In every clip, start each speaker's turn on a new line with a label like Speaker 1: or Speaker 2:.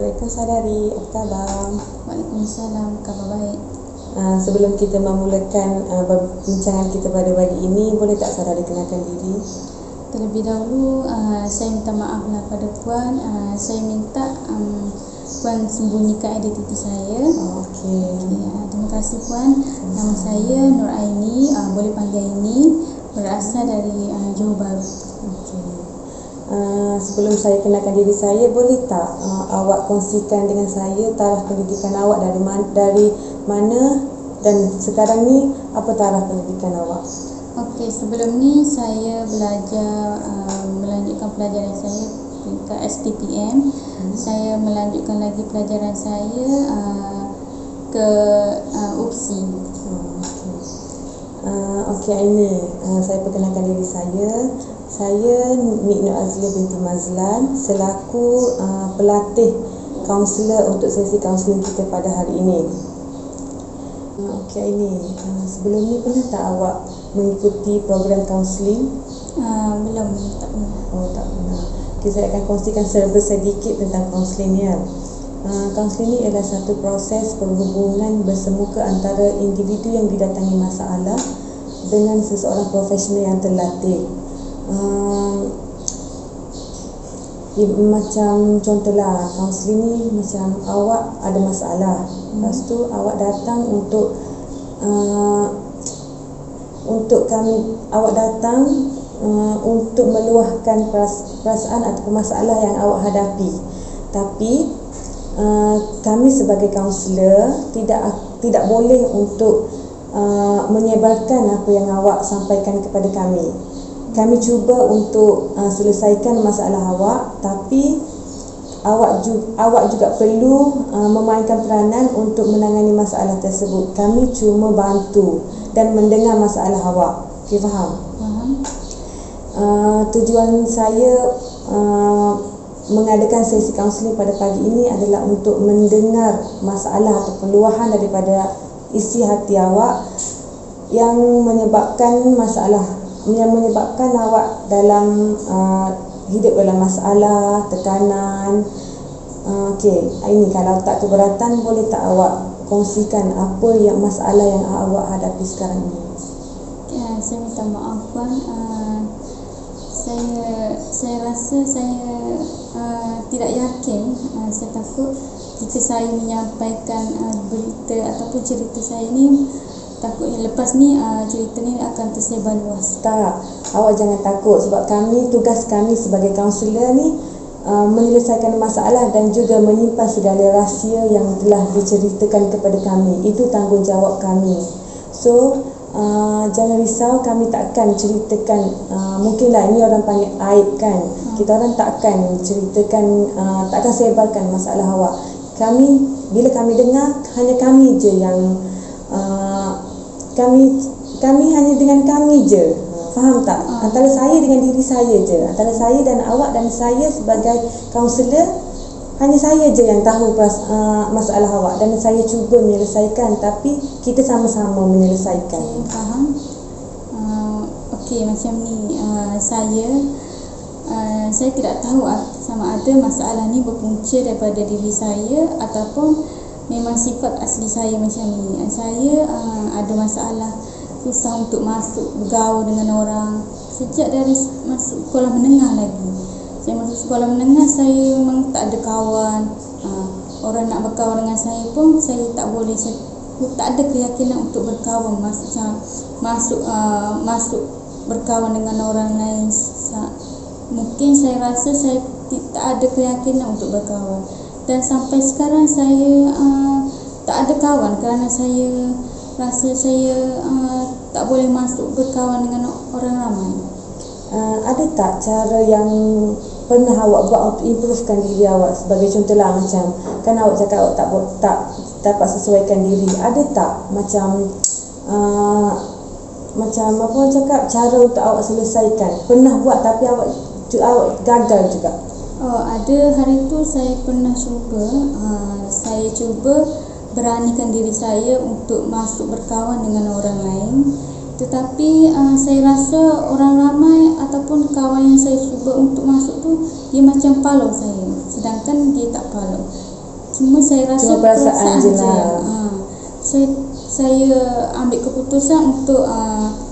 Speaker 1: Assalamualaikum saudari, apa khabar?
Speaker 2: Waalaikumsalam, khabar baik.
Speaker 1: Sebelum kita memulakan perbincangan kita pada pagi ini, boleh tak saudari kenalkan diri?
Speaker 2: Terlebih dahulu, saya minta maaflah pada Puan. Saya minta Puan sembunyikan identiti saya.
Speaker 1: Okey.
Speaker 2: Terima kasih Puan. Nama saya Nur Aini, boleh panggil Aini, berasal dari Johor Bahru.
Speaker 1: Okey. Sebelum saya kenalkan diri saya, boleh tak awak kongsikan dengan saya taraf pendidikan awak dari mana dan sekarang ni apa taraf pendidikan awak?
Speaker 2: Okey, sebelum ni saya belajar melanjutkan pelajaran saya ke STPM. Saya melanjutkan lagi pelajaran saya ke UPSI.
Speaker 1: Okey Aini, saya perkenalkan diri saya. Saya Nik Nur Azlia binti Mazlan selaku pelatih kaunselor untuk sesi kaunseling kita pada hari ini. Okey Aini, sebelum ni pernah tak awak mengikuti program kaunseling?
Speaker 2: Belum, tak pernah.
Speaker 1: Oh, tak pernah. Okay, saya akan kongsikan sedikit tentang kaunseling ni. Kaunseling ni adalah satu proses perhubungan bersemuka antara individu yang didatangi masalah dengan seseorang profesional yang terlatih. Macam contohlah, kaunseling ni macam awak ada masalah, lepas tu awak datang untuk untuk meluahkan perasaan atau masalah yang awak hadapi. Tapi kami sebagai kaunselor tidak boleh untuk menyebarkan apa yang awak sampaikan kepada kami. Kami cuba untuk selesaikan masalah awak, tapi awak juga perlu memainkan peranan untuk menangani masalah tersebut. Kami cuma bantu dan mendengar masalah awak. Okey, faham?
Speaker 2: Faham.
Speaker 1: Tujuan saya mengadakan sesi kaunseling pada pagi ini adalah untuk mendengar masalah atau peluahan daripada isi hati awak yang menyebabkan awak dalam hidup dalam masalah, tekanan. Okey, ini kalau tak keberatan, boleh tak awak kongsikan apa yang masalah yang awak hadapi sekarang ini?
Speaker 2: Saya minta maaf Puan. Saya rasa saya tidak yakin. Saya takut jika saya menyampaikan berita ataupun cerita saya ni, takutnya lepas ni cerita ni akan tersebar luas.
Speaker 1: Tak, awak jangan takut sebab tugas kami sebagai kaunselor ni menyelesaikan masalah dan juga menyimpan segala rahsia yang telah diceritakan kepada kami. Itu tanggungjawab kami. So jangan risau, kami takkan ceritakan, mungkinlah ini orang panggil aib kan. Kita orang takkan ceritakan, takkan sebarkan masalah awak. Bila kami dengar, hanya kami je yang kami hanya dengan kami je. Faham tak? Antara saya dengan diri saya je. Antara saya dan awak dan saya sebagai kaunselor, hanya saya je yang tahu masalah awak dan saya cuba menyelesaikan, tapi kita sama-sama menyelesaikan.
Speaker 2: Saya faham. Okey, macam ni, saya tidak tahu sama ada masalah ni berpunca daripada diri saya ataupun memang sifat asli saya macam ni. Saya ada masalah, susah untuk bergaul dengan orang. Sejak dari masuk sekolah menengah lagi. Saya masuk sekolah menengah, saya memang tak ada kawan. Orang nak berkawan dengan saya pun saya tak boleh. Saya tak ada keyakinan untuk berkawan, masuk berkawan dengan orang lain. Mungkin saya rasa saya tak ada keyakinan untuk berkawan. Dan sampai sekarang saya tak ada kawan kerana saya rasa saya tak boleh masuk berkawan dengan orang ramai.
Speaker 1: Ada tak cara yang pernah awak buat untuk improvekan diri awak? Sebagai contohlah, macam kan awak cakap awak tak dapat sesuaikan diri. Ada tak macam apa orang cakap, cara untuk awak selesaikan? Pernah buat tapi awak gagal juga?
Speaker 2: Ada. Hari tu saya pernah cuba. Saya cuba beranikan diri saya untuk masuk berkawan dengan orang lain. Tetapi saya rasa orang ramai ataupun kawan yang saya cuba untuk masuk tu, dia macam palau saya, sedangkan dia tak palau. Cuma saya rasa
Speaker 1: Cuma perasaan je lah.
Speaker 2: Saya ambil keputusan untuk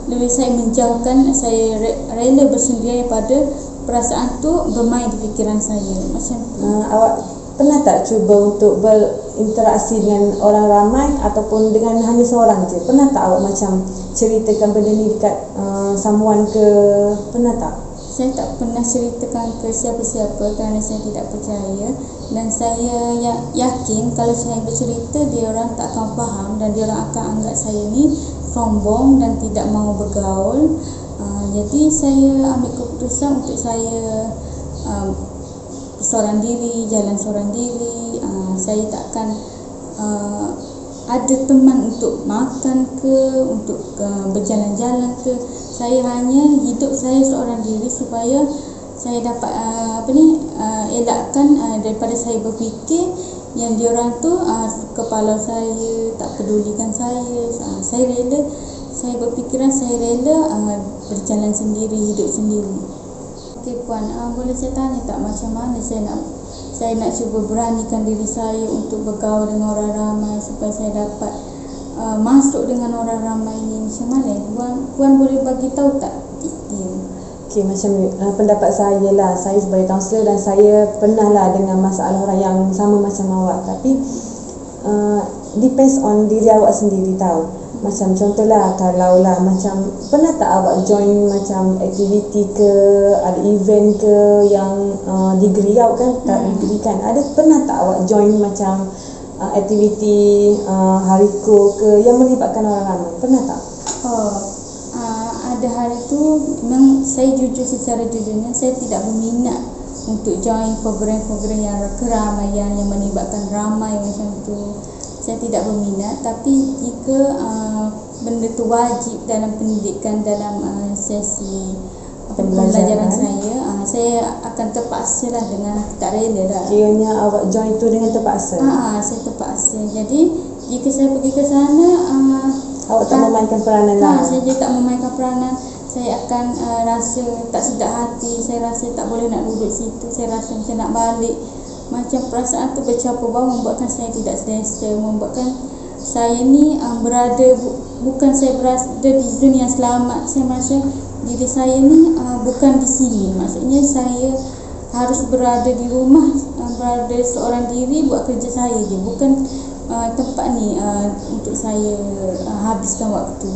Speaker 2: lebih saya menjauhkan, saya rela bersendirian daripada perasaan tu bermain di fikiran saya. Macam
Speaker 1: Awak pernah tak cuba untuk berinteraksi dengan orang ramai ataupun dengan hanya seorang je? Pernah tak awak macam ceritakan benda ni dekat someone ke? Pernah tak?
Speaker 2: saya tak pernah ceritakan ke siapa-siapa kerana saya tidak percaya, dan saya yakin kalau saya bercerita dia orang tak akan faham dan dia orang akan anggap saya ni sombong dan tidak mahu bergaul. Jadi saya ambil keputusan untuk saya seorang diri, jalan seorang diri. Saya takkan ada teman untuk makan ke, untuk berjalan-jalan ke. Saya hanya hidup saya seorang diri supaya saya dapat elakkan daripada saya berfikir yang diorang tu kepala saya tak pedulikan saya. Saya rela, saya berfikiran saya rela berjalan sendiri, hidup sendiri. Okey puan, boleh saya tanya tak macam mana saya nak cuba beranikan diri saya untuk bergaul dengan orang ramai supaya saya dapat masuk dengan orang ramai ni? Macam mana? Puan boleh bagi tahu tak detail?
Speaker 1: Okey, macam pendapat saya lah, saya sebagai kaunselor dan saya pernah lah dengan masalah orang yang sama macam awak, tapi depends on diri awak sendiri tahu. Macam contohlah, kalau lah macam pernah tak awak join macam aktiviti ke, ada event ke yang degree awak kan, tak degree kan, ada pernah tak awak join macam aktiviti hariko ke yang melibatkan orang ramai? Pernah tak?
Speaker 2: Ada hari tu memang saya jujur, secara jujurnya saya tidak berminat untuk join program-program yang keramaian yang melibatkan ramai macam tu. Saya tidak berminat, tapi jika benda tu wajib dalam pendidikan, dalam sesi pembelajaran saya akan terpaksa lah, dengan tak rela lah.
Speaker 1: Kiranya awak join tu dengan terpaksa?
Speaker 2: Saya terpaksa. Jadi jika saya pergi ke sana,
Speaker 1: awak tak memainkan peranan lah?
Speaker 2: Saya tak memainkan peranan. Saya akan rasa tak sedap hati. Saya rasa tak boleh nak duduk situ. Saya rasa macam nak balik. Macam perasaan tu bercampur bau, membuatkan saya tidak selesa, membuatkan saya ni bukan saya berada di zon yang selamat. Saya merasa diri saya ni bukan di sini. Maksudnya saya harus berada di rumah, berada seorang diri, buat kerja saya je, bukan tempat ni untuk saya habiskan waktu.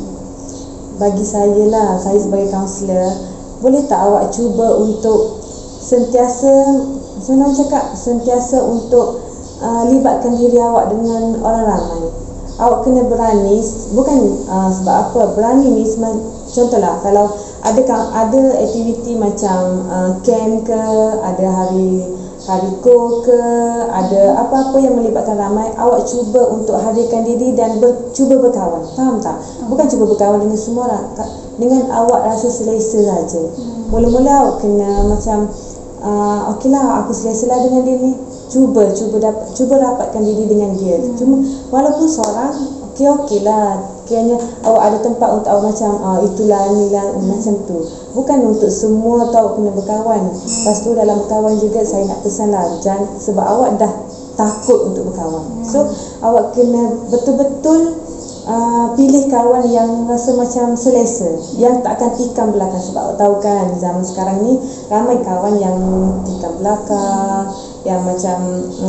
Speaker 1: Bagi saya lah, saya sebagai kaunselor, boleh tak awak cuba untuk sentiasa, macam mana cakap, sentiasa untuk libatkan diri awak dengan orang ramai. Awak kena berani, bukan sebab apa, berani ni contohlah, kalau ada aktiviti macam camp ke, ada hari hariko ke, ada apa-apa yang melibatkan ramai, awak cuba untuk hadirkan diri dan cuba berkawan. Faham tak? Bukan cuba berkawan dengan semua orang, dengan awak rasa selesa saja. Mula-mula awak kena macam okeylah, aku selesa lah dengan dia ni, cuba rapatkan diri dengan dia. Cuma walaupun seorang, okeylah, kiranya awak ada tempat untuk awak macam itulah inilah macam tu. Bukan untuk semua tu awak kena berkawan. Lepas tu dalam berkawan juga saya nak pesan lah, sebab awak dah takut untuk berkawan, so awak kena betul-betul pilih kawan yang rasa macam selesa, yang tak akan tikam belakang. Sebab awak tahu kan, zaman sekarang ni ramai kawan yang tikam belakang, yang macam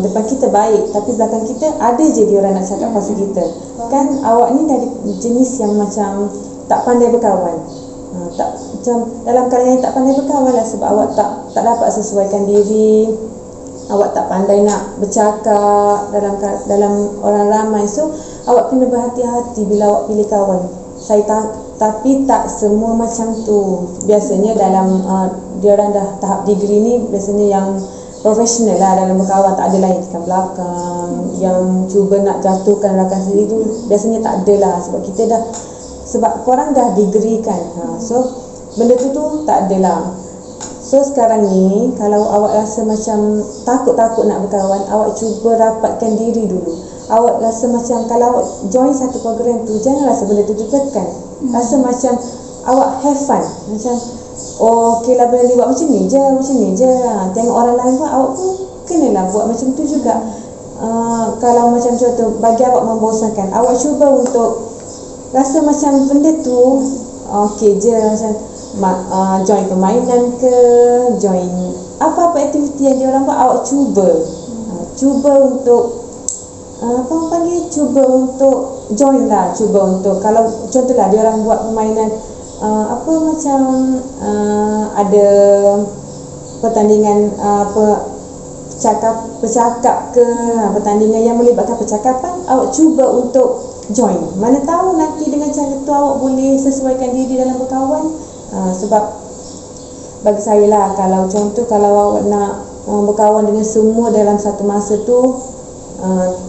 Speaker 1: depan kita baik tapi belakang kita ada je dia orang nak cakap pasal kita. Kan awak ni dari jenis yang macam tak pandai berkawan, macam dalam kalangan yang tak pandai berkawan lah, sebab awak tak dapat sesuaikan diri, awak tak pandai nak bercakap dalam orang ramai. So awak kena berhati-hati bila awak pilih kawan. Tapi tak semua macam tu. Biasanya dalam dia orang dah tahap degree ni, biasanya yang profesional lah dalam berkawan, tak ada lah yang tikam belakang, yang cuba nak jatuhkan rakan sendiri tu, biasanya tak ada lah. Sebab korang dah degree kan, so benda tu tak ada lah. So sekarang ni, kalau awak rasa macam takut-takut nak berkawan, awak cuba rapatkan diri dulu. Awak rasa macam kalau awak join satu program tu, jangan rasa benda tu tekan. Rasa macam awak have fun, macam okeylah benda ni buat macam ni je. Tengok orang lain buat, awak pun kenalah buat macam tu juga. kalau macam contoh bagi awak membosankan, awak cuba untuk rasa macam benda tu okey je, macam join permainan ke, join apa-apa aktiviti yang diorang buat, awak cuba cuba untuk apa orang panggil, cuba untuk join lah, cuba untuk, kalau contohlah diorang buat permainan apa macam ada pertandingan bercakap ke, pertandingan yang melibatkan percakapan, awak cuba untuk join. Mana tahu nanti dengan cara tu awak boleh sesuaikan diri dalam berkawan. Sebab bagi saya lah, kalau contoh kalau awak nak berkawan dengan semua dalam satu masa tu,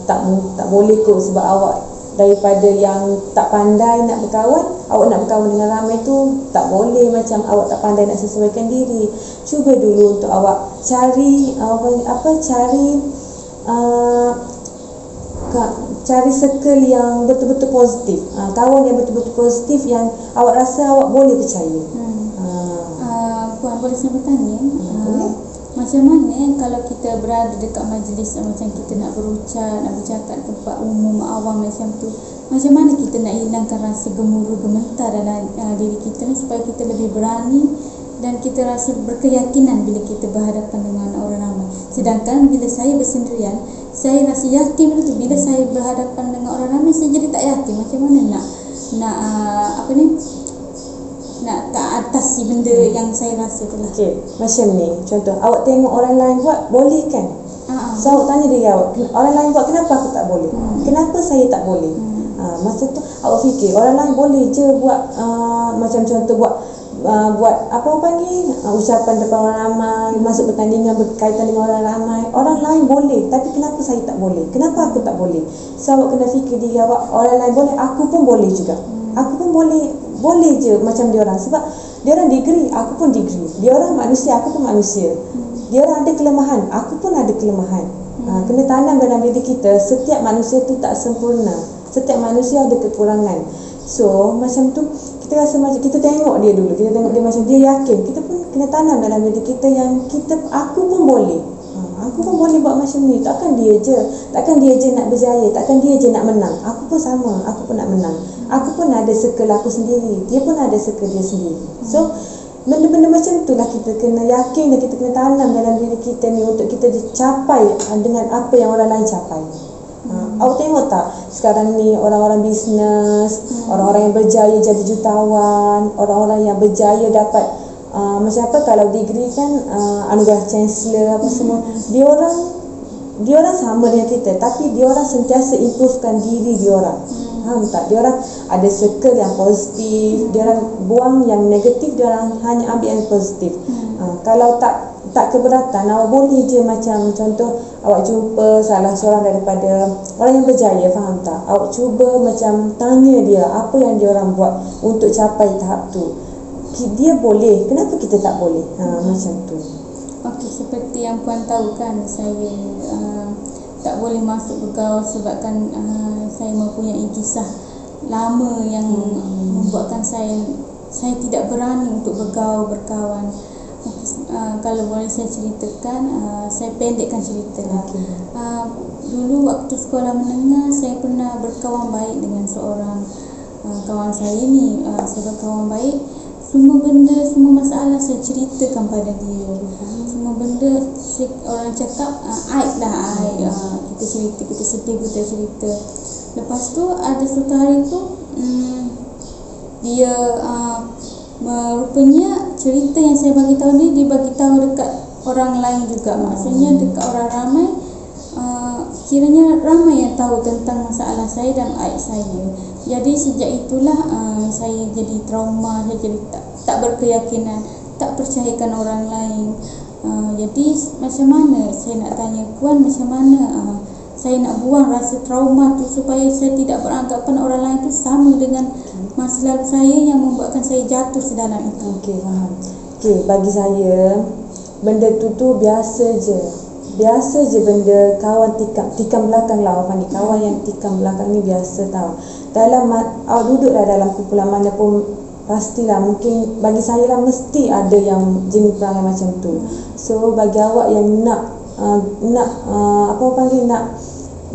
Speaker 1: tak boleh kot, sebab awak daripada yang tak pandai nak berkawan, awak nak berkawan dengan ramai tu tak boleh, macam awak tak pandai nak sesuaikan diri. Cuba dulu untuk awak cari cari circle yang betul-betul positif, kawan yang betul-betul positif yang awak rasa awak boleh percaya.
Speaker 2: Puan boleh saya bertanya?
Speaker 1: Boleh.
Speaker 2: Macam mana kalau kita berada dekat majlis macam kita nak berucap, nak bercakap tempat umum awam macam tu, macam mana kita nak hilangkan rasa gemuruh gemetar dalam diri kita ni supaya kita lebih berani dan kita rasa berkeyakinan bila kita berhadapan dengan orang ramai. Sedangkan bila saya bersendirian, saya rasa yakin betul. Bila saya berhadapan dengan orang ramai, saya jadi tak yakin. Macam mana nak tak atasi benda yang saya rasa tu lah.
Speaker 1: Okey, macam ni contoh, awak tengok orang lain buat, boleh kan? So awak tanya diri awak, orang lain buat, kenapa aku tak boleh? Kenapa saya tak boleh? Masa tu awak fikir, orang lain boleh je buat macam contoh buat apa orang panggil, ucapan depan orang ramai, masuk pertandingan berkaitan dengan orang ramai. Orang lain boleh, tapi kenapa saya tak boleh? Kenapa aku tak boleh? So awak kena fikir diri awak, orang lain boleh, aku pun boleh juga. Aku pun boleh je macam diorang, sebab diorang degree, aku pun degree. Diorang manusia, aku pun manusia. Diorang ada kelemahan, aku pun ada kelemahan. Kena tanam dalam diri kita, setiap manusia tu tak sempurna, setiap manusia ada kekurangan. So macam tu, kita rasa macam, kita tengok dia dulu, kita tengok dia macam dia yakin, kita pun kena tanam dalam diri kita yang aku pun boleh. Aku pun boleh buat macam ni. Takkan dia je nak berjaya, takkan dia je nak menang. Aku pun sama, aku pun nak menang. Aku pun ada circle aku sendiri, dia pun ada circle dia sendiri. So benda-benda macam tu lah kita kena yakin dan kita kena tanam dalam diri kita ni untuk kita capai dengan apa yang orang lain capai. Awak tengok tak sekarang ni orang-orang bisnes, orang-orang yang berjaya jadi jutawan, orang-orang yang berjaya dapat macam apa, kalau degree kan anugerah chancellor apa semua, diorang sama dengan kita, tapi diorang sentiasa improvekan diri diorang. Faham tak? Diorang ada circle yang positif, diorang buang yang negatif, diorang hanya ambil yang positif. Kalau tak keberatan, awak boleh je macam contoh awak jumpa salah seorang daripada orang yang berjaya, faham tak? Awak cuba macam tanya dia apa yang diorang buat untuk capai tahap tu. Dia boleh, kenapa kita tak boleh? Macam tu.
Speaker 2: Okey, seperti yang puan tahu kan, saya tak boleh masuk bergaul sebabkan saya mempunyai kisah lama yang membuatkan saya tidak berani untuk berkawan. Kalau boleh saya ceritakan, saya pendekkan cerita lah. Dulu waktu sekolah menengah, saya pernah berkawan baik dengan seorang kawan saya ni. Saya berkawan baik, semua benda, semua masalah saya ceritakan pada dia. Semua benda orang cakap aib lah, aib. Kita cerita, kita sedih, kita cerita. Lepas tu ada suatu hari tu dia rupanya cerita yang saya bagi tahu ni, dia bagi tahu dekat orang lain juga. Maksudnya dekat orang ramai, kiranya ramai yang tahu tentang masalah saya dan aib saya. Jadi sejak itulah saya jadi trauma, saya jadi tak berkeyakinan, tak percayakan orang lain. Jadi macam mana, saya nak tanya puan, macam mana saya nak buang rasa trauma tu supaya saya tidak beranggapan orang lain tu sama dengan masa lalu saya yang membuatkan saya jatuh sedalam itu.
Speaker 1: Okey, faham. Okey, bagi saya benda tu biasa je benda kawan tikam belakang lah orang panggil. Kawan yang tikam belakang ni biasa tau. Dalam awak duduklah dalam kumpulan mana pun, pastilah mungkin bagi saya lah mesti ada yang jenis perangai macam tu. So bagi awak yang nak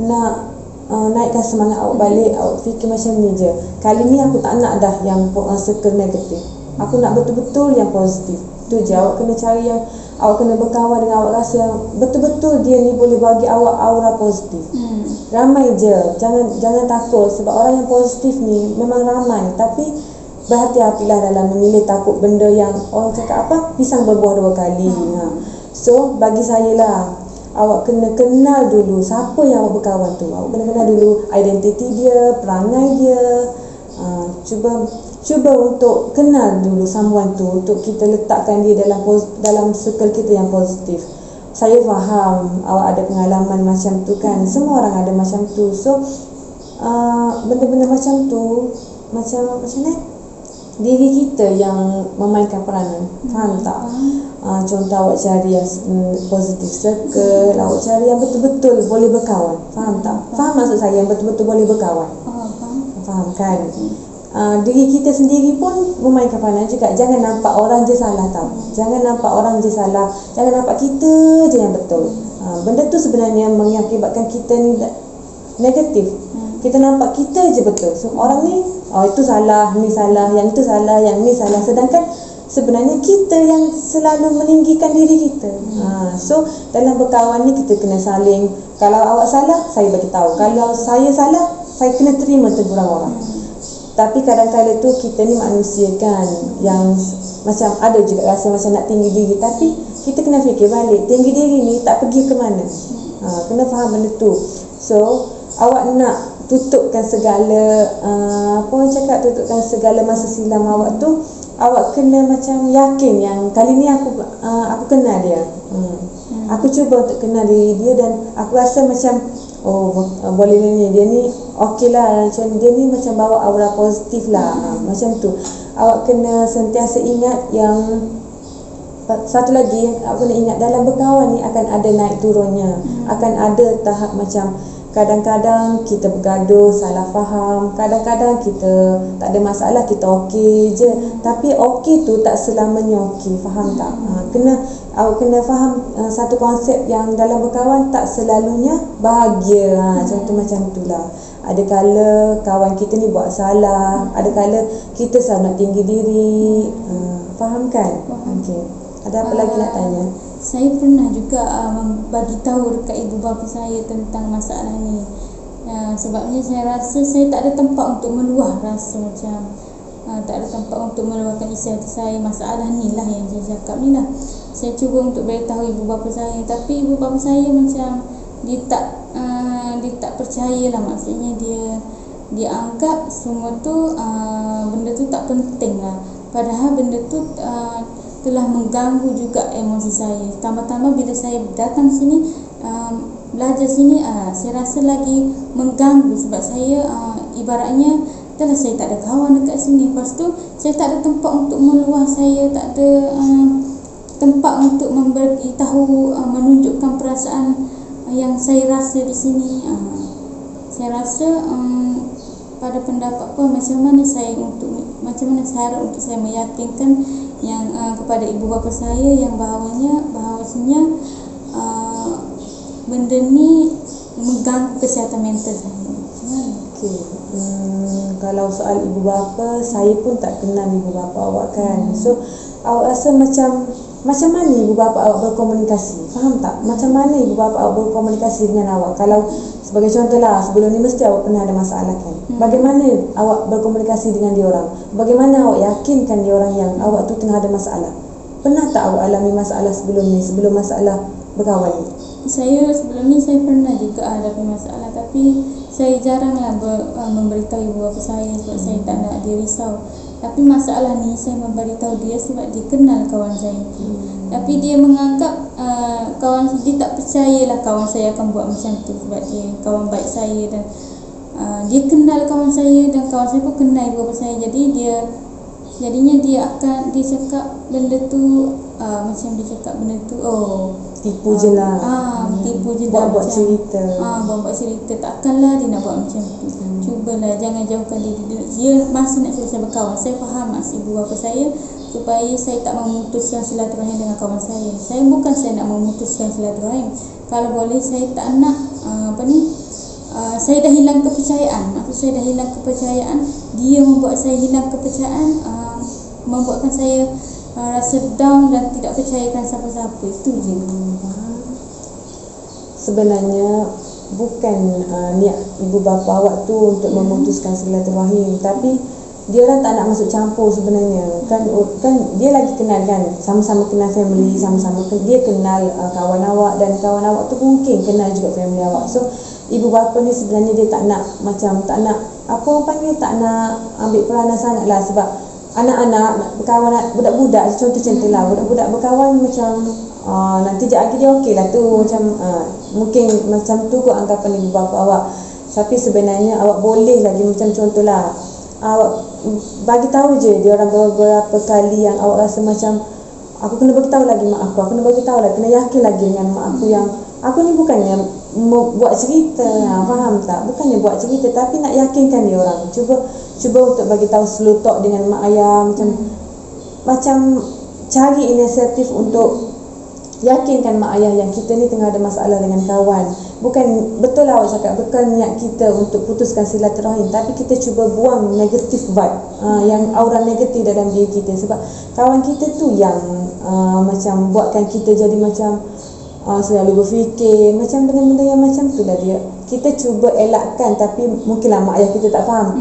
Speaker 1: nak naikkan semangat awak balik, awak fikir macam ni je. Kali ni aku tak nak dah yang circle negatif. Aku nak betul-betul yang positif. Tu je, awak kena cari yang, awak kena berkawan dengan awak rasa yang betul-betul dia ni boleh bagi awak aura positif. Ramai je, jangan takut, sebab orang yang positif ni memang ramai, tapi berhati-hatilah dalam memilih. Takut benda yang orang cakap apa, pisang berbuah dua kali. So bagi saya lah, awak kena kenal dulu siapa yang awak berkawan tu. Awak kena kenal dulu identiti dia, perangai dia. Cuba untuk kenal dulu someone tu, untuk kita letakkan dia dalam circle kita yang positif. Saya faham awak ada pengalaman macam tu kan, semua orang ada macam tu. So benda-benda macam tu, macam ni, diri kita yang memainkan peranan. Faham tak? Contoh awak cari yang positif circle, awak cari yang betul-betul boleh berkawan. Faham tak? Faham maksud saya yang betul-betul boleh berkawan? Faham kan? Diri kita sendiri pun memainkan peranan juga. Jangan nampak orang je salah tau. Jangan nampak orang je salah. Jangan nampak kita je yang betul. Benda tu sebenarnya mengakibatkan kita ni negatif. Kita nampak kita je betul. So orang ni, itu salah, ni salah, yang itu salah, yang ni salah. Sedangkan sebenarnya kita yang selalu meninggikan diri kita. So dalam berkawan ni kita kena saling, kalau awak salah, saya bagi tahu. Kalau saya salah, saya kena terima teguran orang. Tapi kadang-kadang tu kita ni manusia kan, yang macam ada juga rasa macam nak tinggi diri, tapi kita kena fikir balik, tinggi diri ni tak pergi ke mana. Kena faham benda tu. So awak nak tutupkan segala tutupkan segala masa silam awak tu, awak kena macam yakin yang kali ni aku kenal dia. Aku cuba untuk kenal diri dia, dan aku rasa macam boleh ni, dia ni okey lah, macam dia ni macam bawa aura positif lah. Macam tu. Awak kena sentiasa ingat yang satu lagi, awak kena ingat dalam berkawan ni akan ada naik turunnya. Akan ada tahap macam kadang-kadang kita bergaduh, salah faham, kadang-kadang kita tak ada masalah, kita okey je. Tapi okey tu tak selamanya okey, faham tak? Awak kena faham satu konsep yang dalam berkawan tak selalunya bahagia. Contoh macam itulah. Ada kala kawan kita ni buat salah, ada kala kita selalu nak tinggi diri. Faham kan? Okey. Ada apa lagi nak tanya?
Speaker 2: Saya pernah juga bagi tahu dekat ibu bapa saya tentang masalah ni. Sebabnya saya rasa saya tak ada tempat untuk meluah rasa macam tak ada tempat untuk meluahkan isi hati saya. Masalah ni lah yang saya cakap ni lah. Saya cuba untuk beritahu ibu bapa saya, tapi ibu bapa saya macam dia tak percaya lah. Maksudnya dia anggap semua tu benda tu tak penting lah. Padahal benda tu telah mengganggu juga emosi saya. Tambah-tambah bila saya datang sini belajar sini, saya rasa lagi mengganggu. Sebab saya ibaratnya itulah, saya tak ada kawan dekat sini. Lepas tu saya tak ada tempat untuk meluah. Saya tak ada tempat untuk memberitahu, menunjukkan perasaan yang saya rasa di sini. Saya rasa pada pendapat pun macam mana cara untuk saya meyakinkan yang kepada ibu bapa saya yang bahawasanya benda ni mengganggu kesihatan mental saya.
Speaker 1: Okey. Kalau soal ibu bapa, saya pun tak kenal ibu bapa awak kan. So awak rasa macam mana ibu bapa awak berkomunikasi? Faham tak? Macam mana ibu bapa awak berkomunikasi dengan awak? Kalau sebagai contoh lah, sebelum ni mesti awak pernah ada masalah kan. Bagaimana awak berkomunikasi dengan diorang? Bagaimana awak yakinkan diorang yang awak tu tengah ada masalah? Pernah tak awak alami masalah sebelum ni, sebelum masalah berkawan ni?
Speaker 2: Sebelum ni saya pernah juga hadapi masalah, tapi saya jaranglah memberitahu ibu bapa saya sebab saya tak nak dia risau. Tapi masalah ni saya memberitahu dia sebab dia kenal kawan saya. Tapi dia menganggap kawan dia tak percayalah kawan saya akan buat macam tu, sebab dia kawan baik saya dan dia kenal kawan saya dan kawan saya pun kenal ibu bapa saya. Jadinya dia cakap benda tu macam dia cakap benda tu
Speaker 1: tipu je lah.
Speaker 2: Tipu je
Speaker 1: dah buat cerita.
Speaker 2: Buat cerita. Takkanlah dia nak buat macam tu. Cubalah jangan jauhkan diri dia. Masa nak saya berkawan, saya faham maksud ibu bapa saya supaya saya tak memutuskan silaturahim dengan kawan saya. Saya nak memutuskan silaturahim. Kalau boleh saya tak nak saya dah hilang kepercayaan. Saya dah hilang kepercayaan. Dia membuat saya hilang kepercayaan, membuatkan saya rasa down dan tidak percayakan siapa-siapa. Itu je.
Speaker 1: Sebenarnya bukan niat ibu bapa awak tu untuk memutuskan silaturahim, tapi dia orang tak nak masuk campur sebenarnya. Kan dia lagi kenal kan, sama-sama kenal family, sama-sama dia kenal kawan awak, dan kawan awak tu mungkin kenal juga family awak. So ibu bapa ni sebenarnya dia tak nak tak nak apa orang panggil, tak nak ambil peranan sangat lah, sebab anak-anak berkawan, budak-budak contoh lah, budak-budak berkawan macam nanti sekejap lagi dia okey lah tu, macam mungkin macam tu kot anggapan ibu bapa awak. Tapi sebenarnya awak boleh lagi, macam contohlah awak bagi tahu je dia orang beberapa kali yang awak rasa macam aku kena bagi tahu lagi mak aku kena bagi tahu lagi, kena yakin lagi dengan mak aku yang aku ni bukannya buat cerita, faham tak? Bukannya buat cerita, tapi nak yakinkan dia orang. Cuba untuk bagi tahu slow talk dengan mak ayah, macam cari inisiatif untuk yakinkan mak ayah yang kita ni tengah ada masalah dengan kawan. Bukan, betul lah awak cakap, bukan niat kita untuk putuskan silaturahim, tapi kita cuba buang negatif vibe, yang aura negatif dalam diri kita. Sebab kawan kita tu yang macam buatkan kita jadi macam selalu berfikir macam benda-benda yang macam tu lah dia. Kita cuba elakkan, tapi mungkinlah mak ayah kita tak faham.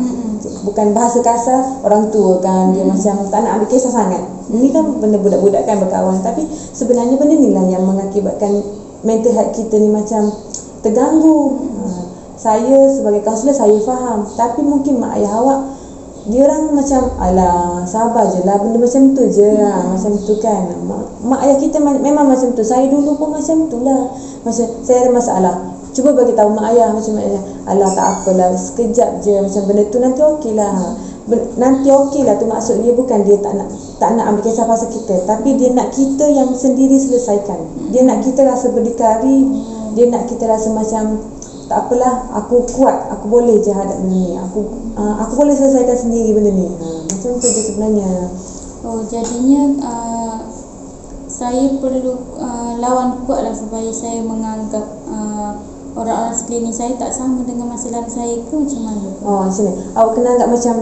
Speaker 1: Bukan bahasa kasar, orang tua kan dia macam tak nak ambil kisah sangat. Ini kan benda budak-budak kan berkawan, tapi sebenarnya benda ni lah yang mengakibatkan mental health kita ni macam terganggu. Saya sebagai kaunselor saya faham, tapi mungkin mak ayah awak dia orang macam alah sabar je lah, benda macam tu je macam tu kan. Mak ayah kita memang macam tu. Saya dulu pun macam tu lah, macam saya ada masalah, cuba bagi tahu mak ayah, macam alah tak apalah, sekejap je, macam benda tu nanti okey lah. Nanti okey lah tu maksud dia, bukan dia tak nak ambil kisah pasal kita, tapi dia nak kita yang sendiri selesaikan. Dia nak kita rasa berdikari, dia nak kita rasa macam tak apalah, aku kuat, aku boleh je hadap benda ni, aku boleh selesaikan sendiri benda ni. Macam tu je sebenarnya.
Speaker 2: Jadinya saya perlu lawan kuat lah supaya saya menganggap orang-orang sekeliling saya tak sama dengan masa lalu saya ke macam mana? Macam
Speaker 1: ni awak kena anggap macam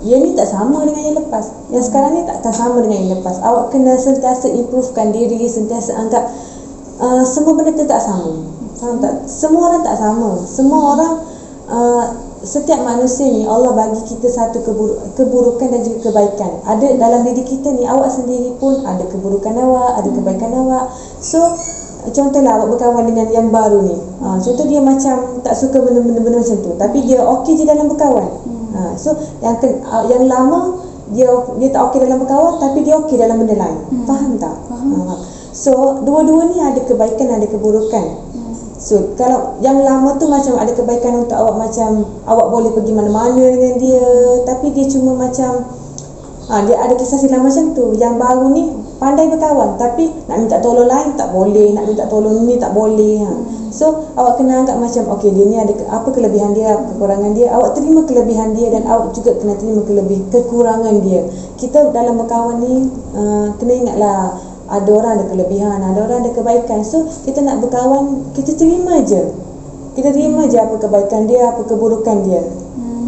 Speaker 1: yang ni tak sama dengan yang lepas, yang sekarang ni takkan sama dengan yang lepas. Awak kena sentiasa improvekan diri, sentiasa anggap semua benda tu tak sama. Faham tak? Semua orang tak sama. Semua orang, setiap manusia ni Allah bagi kita satu keburukan dan juga kebaikan. Ada dalam diri kita ni, awak sendiri pun ada keburukan awak, ada kebaikan awak. So contohlah awak berkawan dengan yang baru ni, contoh dia macam tak suka benda-benda macam tu, tapi dia okey je dalam berkawan. So yang lama dia tak okey dalam berkawan, tapi dia okey dalam benda lain. Faham tak? So dua-dua ni ada kebaikan, ada keburukan. So kalau yang lama tu macam ada kebaikan untuk awak, macam awak boleh pergi mana-mana dengan dia, tapi dia cuma macam dia ada kisah silam macam tu. Yang baru ni pandai berkawan, tapi nak minta tolong lain tak boleh, nak minta tolong ni tak boleh. So awak kena anggap macam okey, dia ni ada apa kelebihan dia, apa kekurangan dia. Awak terima kelebihan dia, dan awak juga kena terima kekurangan dia. Kita dalam berkawan ni kena ingatlah, ada orang ada kelebihan, ada orang ada kebaikan. So kita nak berkawan, kita terima je. Kita terima je apa kebaikan dia, apa keburukan dia.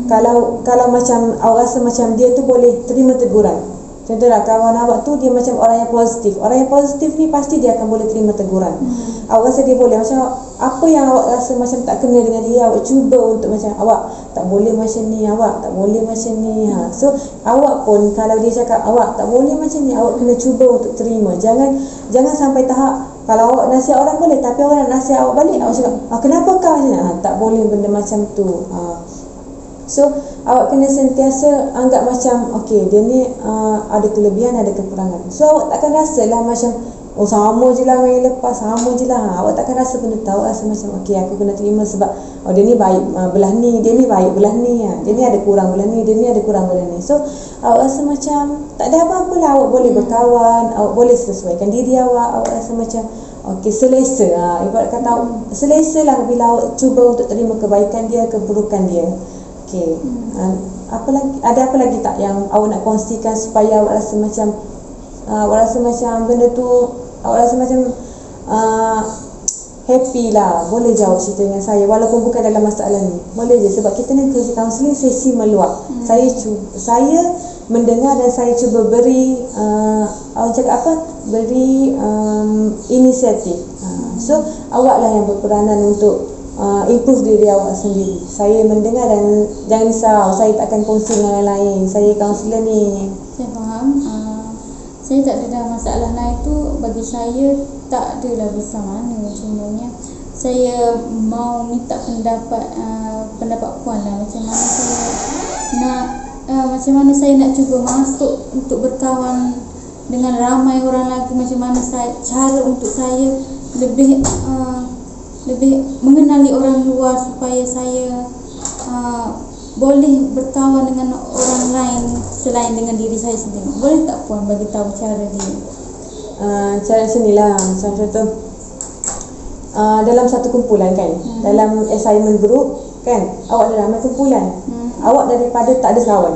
Speaker 1: Kalau macam awak rasa macam dia tu boleh terima teguran. Contohlah kawan awak tu dia macam orang yang positif. Orang yang positif ni pasti dia akan boleh terima teguran. Awak rasa dia boleh, macam apa yang awak rasa macam tak kena dengan dia, awak cuba untuk macam awak tak boleh macam ni, awak tak boleh macam ni. So awak pun kalau dia cakap awak tak boleh macam ni, awak kena cuba untuk terima. Jangan sampai tahap kalau awak nasihat orang boleh, tapi orang nak nasihat awak balik, awak cakap kenapa kau macam ni? Tak boleh benda macam tu. So awak kena sentiasa anggap macam okey, dia ni ada kelebihan, ada kekurangan. So awak takkan rasalah macam sama je lah dengan yang lepas, sama je lah. Awak takkan rasa benda tu. Awak rasa macam okey, aku kena terima sebab dia ni baik belah ni, dia ni baik belah ni, dia ni ada kurang belah ni, dia ni ada kurang belah ni. So awak rasa macam tak ada apa-apa lah. Awak boleh berkawan, awak boleh sesuaikan diri awak. Awak rasa macam okey, selesa. Ibarat kata selesa lah bila awak cuba untuk terima kebaikan dia, keburukan dia. Okey, apa lagi, ada apa lagi tak yang awak nak kongsikan supaya awak rasa macam benda tu, awak rasa macam happy lah, boleh jawab cerita dengan saya walaupun bukan dalam masalah ni, boleh je, sebab kita ni kerja kaunseling sesi meluap. Saya mendengar dan saya cuba beri awak cakap apa, beri inisiatif. So awaklah yang berperanan untuk improve diri awak sendiri. Saya mendengar dan jangan risau, saya tak akan kongsi dengan orang lain, saya kaunselor ni.
Speaker 2: Saya faham. Saya tak ada masalah lain tu, bagi saya tak adalah besar mana. Cumanya saya mau minta pendapat puan lah, macam mana saya nak macam mana saya nak cuba masuk untuk berkawan dengan ramai orang lagi, macam mana cara untuk saya lebih mengenali orang luar supaya saya boleh berkawan dengan orang lain selain dengan diri saya sendiri. Boleh tak puan bagi tahu cara dia?
Speaker 1: Cara sinilah, macam contoh dalam satu kumpulan kan, dalam assignment group kan, awak ada ramai kumpulan, awak daripada tak ada kawan,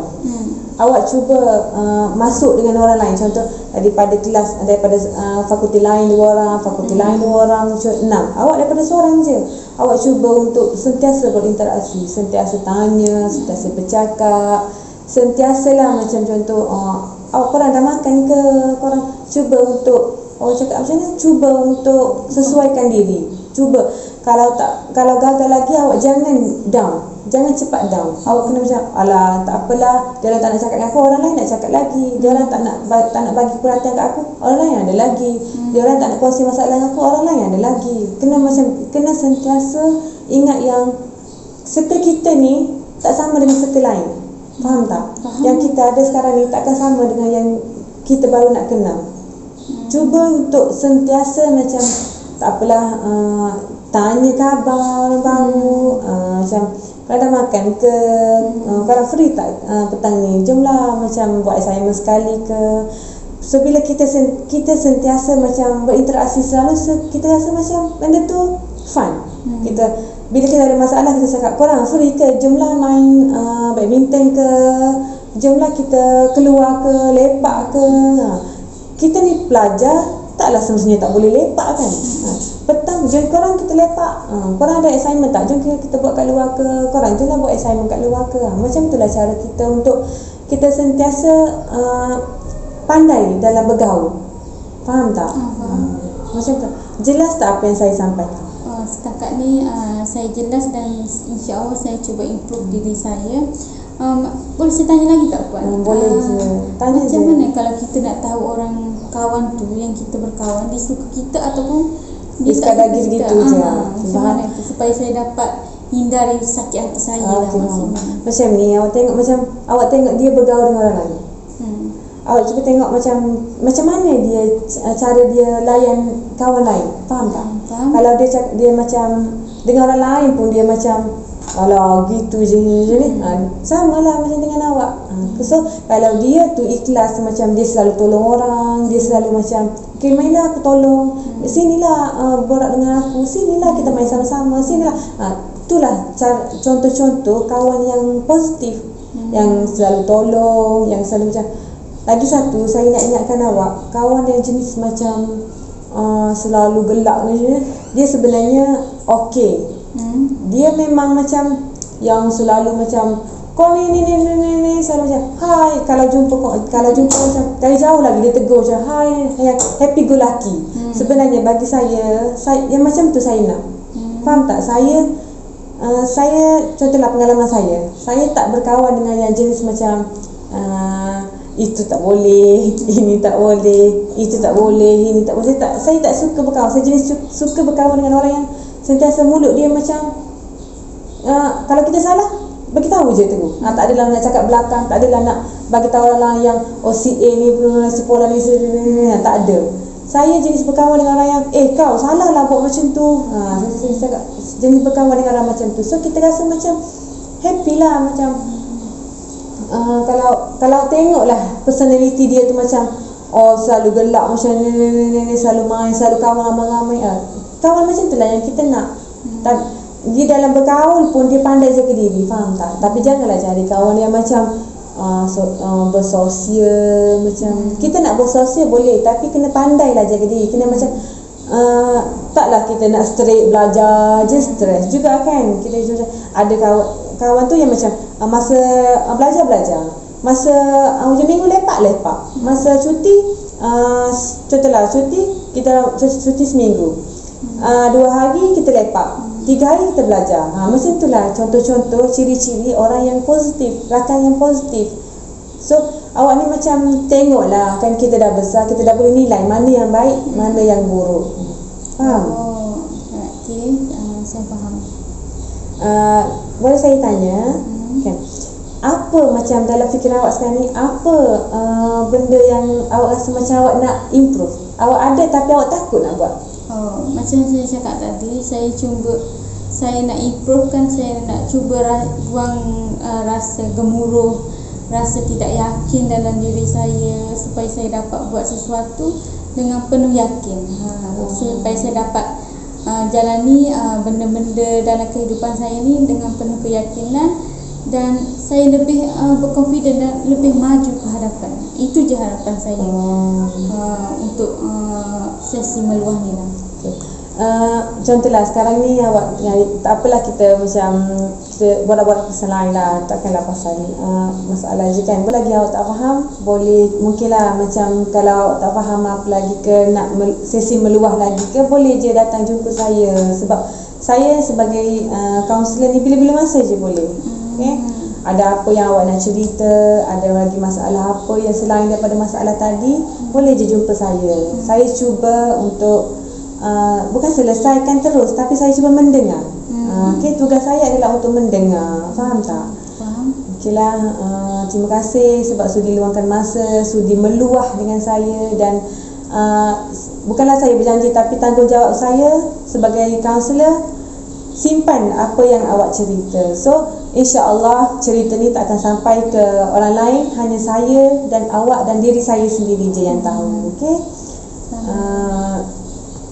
Speaker 1: awak cuba masuk dengan orang lain. Contoh daripada kelas, daripada fakulti lain 2 orang, fakulti lain 2 orang, 6, awak daripada seorang je. Awak cuba untuk sentiasa berinteraksi, sentiasa tanya, sentiasa bercakap, sentiasalah macam contoh awak korang dah makan ke, korang cuba untuk awak cakap macam ni, cuba untuk sesuaikan diri. Cuba kalau gagal lagi, awak jangan down, jangan cepat down. Awak kena macam alah tak apalah, dia orang tak nak cakap dengan aku, orang lain nak cakap lagi. Dia orang tak nak bagi perhatian kat aku, orang lain ada lagi. Dia orang tak nak kongsi masalah dengan aku, orang lain ada lagi. Kena sentiasa ingat yang circle kita ni tak sama dengan circle lain. Faham tak? Yang kita ada sekarang ni takkan sama dengan yang kita baru nak kenal. Cuba untuk sentiasa macam tak apalah, tanya khabar orang baru, macam kalau dah makan ke, kalau free tak petang ni, jomlah macam buat assignment sekali ke. So bila kita sentiasa macam berinteraksi selalu, kita rasa macam benda tu fun. Bila kita ada masalah, kita cakap korang free ke, jomlah main badminton ke, jomlah kita keluar ke, lepak ke. Kita ni pelajar, taklah semestinya tak boleh lepak kan. Petang, jom korang kita lepak. Korang ada assignment tak? Jom kita buat kat luar ke. Korang jomlah buat assignment kat luar ke. Macam itulah cara kita untuk kita sentiasa pandai dalam bergaul. Faham tak? Macam tu. Jelas tak apa yang saya sampaikan?
Speaker 2: Setakat ni saya jelas dan insya-Allah saya cuba improve diri saya. Boleh saya tanya lagi tak puan?
Speaker 1: Boleh je. Tanya
Speaker 2: macam
Speaker 1: je.
Speaker 2: mana kalau kita nak tahu orang kawan tu yang kita berkawan dia suka kita ataupun dia tak
Speaker 1: sekadar
Speaker 2: suka
Speaker 1: gitu
Speaker 2: kita?
Speaker 1: je.
Speaker 2: Macam mana tu supaya saya dapat hindari sakit hati saya lah
Speaker 1: macam ni, awak tengok dia bergaul dengan orang lain. Awak cuba tengok macam mana dia cara dia layan kawan lain. Faham tak? Kalau dia macam dengan orang lain pun dia macam alah gitu je ni, samalah macam dengan awak. So kalau dia tu ikhlas, macam dia selalu tolong orang, dia selalu macam okay, mainlah aku tolong, sinilah borak dengan aku, sinilah kita main sama-sama, sinilah. Itulah contoh-contoh kawan yang positif, yang selalu tolong, yang selalu macam. Lagi satu, saya nak ingatkan awak, kawan yang jenis macam selalu gelak ni, dia sebenarnya okey. Dia memang macam yang selalu macam kau ni selalu macam hai, kalau jumpa macam dari jauh lagi dia tegur macam hai, happy go lucky. Sebenarnya bagi saya yang macam tu saya nak. Faham tak? Saya contohlah pengalaman saya tak berkawan dengan yang jenis macam itu tak boleh, ini tak boleh, itu tak boleh, ini tak boleh. Saya tak suka berkawan. Saya jenis suka berkawan dengan orang yang sentiasa mulut dia macam kalau kita salah, bagi tahu je tegur. Tak adalah nak cakap belakang, tak adalah nak bagi tahu orang lain yang si A ni, si Pola ni, tak ada. Saya jenis berkawan dengan orang yang kau salah lah buat macam tu. Saya cakap jenis berkawan dengan orang macam tu. So kita rasa macam happy lah, macam kalau tengoklah personality dia tu macam selalu gelak macam ni, selalu main, selalu kawan ramai-ramai. Kawan macam tu lah yang kita nak. Dia dalam berkaul pun dia pandai jaga diri, faham tak? Tapi janganlah cari kawan yang macam bersosial. Macam kita nak bersosial boleh, tapi kena pandailah jaga diri. Kena macam taklah kita nak straight belajar je stres juga kan. Kita juga ada kawan tu yang macam masa belajar, masa hujung minggu lepak, masa cuti contohlah cuti kita cuti seminggu, 2 hari kita lepak, 3 hari kita belajar. Macam itulah contoh-contoh ciri-ciri orang yang positif, rakan yang positif. So awak ni macam tengoklah kan, kita dah besar, kita dah boleh nilai mana yang baik, mana yang buruk. Faham?
Speaker 2: Okey, saya faham.
Speaker 1: Boleh saya tanya kan, apa macam dalam fikiran awak sekarang ni, apa benda yang awak rasa macam awak nak improve? Awak ada tapi awak takut nak buat.
Speaker 2: Macam saya cakap tadi, saya nak improve kan, saya nak cuba buang rasa gemuruh, rasa tidak yakin dalam diri saya, supaya saya dapat buat sesuatu dengan penuh yakin. Supaya saya dapat jalani benda-benda dalam kehidupan saya ni dengan penuh keyakinan, dan saya lebih berkonfiden dan lebih maju ke hadapan. Itu je harapan saya untuk sesi meluah ni lah.
Speaker 1: Contohlah sekarang ni awak tak apalah, kita macam kita buat pasal lain lah, takkanlah pasal masalah je kan. Lagi awak tak faham, boleh mungkinlah macam kalau awak tak faham apa lagi ke, nak sesi meluah lagi ke, boleh je datang jumpa saya. Sebab saya sebagai kaunselor ni bila-bila masa je boleh. Okay? Ada apa yang awak nak cerita, ada lagi masalah apa yang selain daripada masalah tadi, boleh je jumpa saya. Saya cuba untuk bukan selesaikan terus, tapi saya cuba mendengar. Okay, tugas saya adalah untuk mendengar. Faham tak?
Speaker 2: Faham.
Speaker 1: Okeylah, terima kasih sebab sudi luangkan masa, sudi meluah dengan saya. Dan bukanlah saya berjanji, tapi tanggungjawab saya sebagai kaunselor, simpan apa yang awak cerita. So insya-Allah cerita ni tak akan sampai ke orang lain, hanya saya dan awak dan diri saya sendiri je yang tahu. Okey.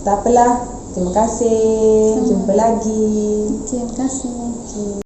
Speaker 1: Tak apalah. Terima kasih. Jumpa lagi.
Speaker 2: Terima kasih.